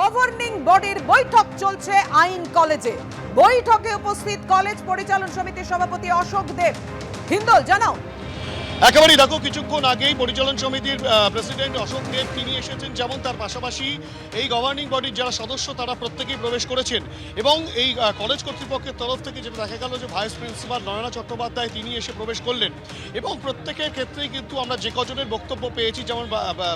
Governing বডির বৈঠক চলছে আইন কলেজে। বৈঠকে উপস্থিত কলেজ পরিচালন সমিতির সভাপতি অশোক দেব। হিন্দল, জানাও। একেবারেই দেখো, কিছুক্ষণ আগেই পরিচালন সমিতির প্রেসিডেন্ট অশোক দেব তিনি এসেছেন, যেমন তার পাশাপাশি এই গভর্নিং বডির যারা সদস্য তারা প্রত্যেকেই প্রবেশ করেছেন। এবং এই কলেজ কর্তৃপক্ষের তরফ থেকে যেটা দেখা গেল যে ভাইস প্রিন্সিপাল নয়না চট্টোপাধ্যায় তিনি এসে প্রবেশ করলেন। এবং প্রত্যেকের ক্ষেত্রেই কিন্তু আমরা যে কজনের বক্তব্য পেয়েছি, যেমন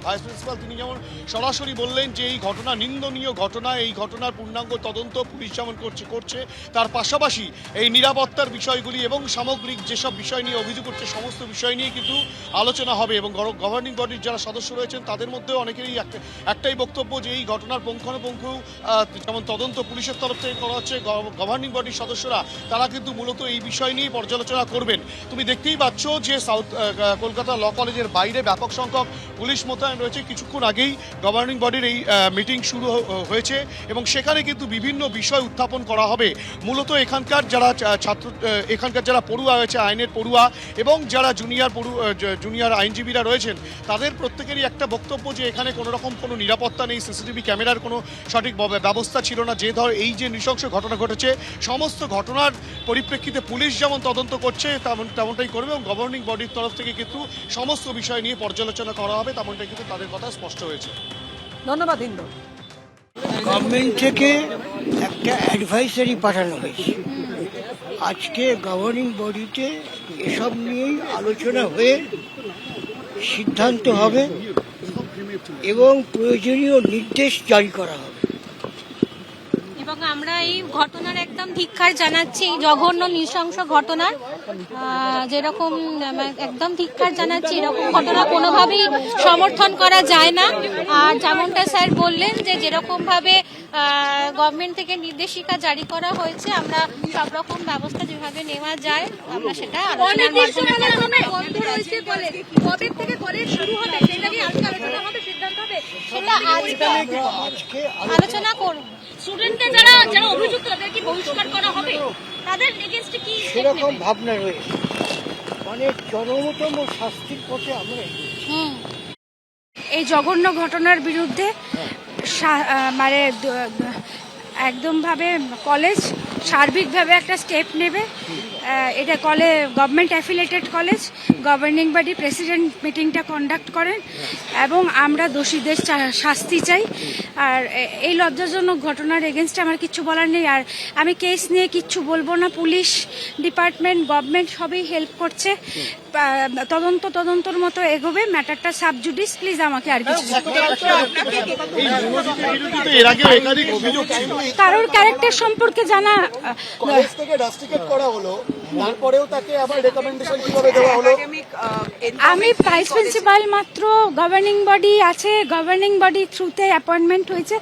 ভাইস প্রিন্সিপাল তিনি যেমন সরাসরি বললেন যে এই ঘটনা নিন্দনীয় ঘটনা, এই ঘটনার পূর্ণাঙ্গ তদন্ত পুলিশ যেমন করছে তার পাশাপাশি এই নিরাপত্তার বিষয়গুলি এবং সামগ্রিক যেসব বিষয় নিয়ে অভিযোগ করছে সমস্ত বিষয় নিয়ে কিন্তু আলোচনা হবে। এবং গভর্নিং বডির যারা সদস্য রয়েছেন তাদের মধ্যেও অনেকেরই একটাই বক্তব্য যে এই ঘটনার পুঙ্খানুপুঙ্খ যেমন তদন্ত পুলিশের তরফ থেকে করা হচ্ছে, গভর্নিং বডির সদস্যরা তারা কিন্তু মূলত এই বিষয় নিয়ে পর্যালোচনা করবেন। তুমি দেখতেই পাচ্ছ যে সাউথ কলকাতা ল কলেজের বাইরে ব্যাপক সংখ্যক পুলিশ মোতায়েন রয়েছে। কিছুক্ষণ আগেই গভর্নিং বডির এই মিটিং শুরু হয়েছে এবং সেখানে কিন্তু বিভিন্ন বিষয় উত্থাপন করা হবে। মূলত এখানকার যারা পড়ুয়া হয়েছে, আইনের পড়ুয়া এবং যারা জুনিয়র আইনজীবীরা রয়েছেন তাদের প্রত্যেকেরই একটা বক্তব্য যে এখানে কোনো রকম কোনো নিরাপত্তা নেই, সিসিটিভি ক্যামেরার কোনো সঠিক ব্যবস্থা ছিল না। এই যে নৃশংস ঘটনা ঘটেছে সমস্ত ঘটনার পরিপ্রেক্ষিতে পুলিশ যেমন তদন্ত করছে তেমনটাই করবে এবং গভর্নিং বডির তরফ থেকে কিন্তু সমস্ত বিষয় নিয়ে পর্যালোচনা করা হবে, তেমনটাই কিন্তু তাদের কথা স্পষ্ট হয়েছে। ধন্যবাদ হিন্দল। গভর্নমেন্ট থেকে একটা অ্যাডভাইসারি পাঠানো হয়েছে। আজকে গভর্নিং বডিতে এসব নিয়েই আলোচনা হয়ে সিদ্ধান্ত হবে এবং প্রয়োজনীয় নির্দেশ জারি করা হবে। এবং আমরা এই ঘটনার একদম ধিক্কার জানাচ্ছি, জঘন্য নৃশংস ঘটনা যেরকম একদম ধিক্কার জানাচ্ছি। এরকম ঘটনা কোনোভাবেই সমর্থন করা যায় না। আর যেমনটা স্যার বললেন যে যেরকম ভাবে গভর্নমেন্ট থেকে নির্দেশিকা জারি করা হয়েছে, আমরা সব রকম ব্যবস্থা যেভাবে নেওয়া যায় আমরা সেটা আলোচনার মাধ্যমে আলোচনা করব। স্টুডেন্টদের যারা অভিযুক্ত তাদেরকে বহিষ্কার করা হবে, তাদের এগেইনস্টে কি সেরকম ভাবনা রয়েছে, মানে জনমতম শাস্তির পথে আমরা এই জঘন্য ঘটনার বিরুদ্ধে মানে একদমভাবে কলেজ সার্বিকভাবে একটা স্টেপ নেবে। এটা government affiliated college, governing body president মিটিংটা কন্ডাক্ট করেন এবং আমরা দোষীদের শাস্তি চাই। আর এই লজ্জাজনক ঘটনার এগেনস্টে আমার কিচ্ছু বলার নেই। আর আমি কেস নিয়ে কিচ্ছু বলবো না। পুলিশ ডিপার্টমেন্ট, গভর্নমেন্ট সবই হেল্প করছে। তদন্তর মতো এগোবে। ম্যাটারটা সাব জুডিস। প্লিজ আমাকে আর কিছু কারোর ক্যারেক্টার সম্পর্কে জানা। আমি ভাইস প্রিন্সিপাল মাত্র, গভর্নিং বডি আছে, গভর্নিং বডি থ্রুতে অ্যাপয়েন্টমেন্ট হয়েছে।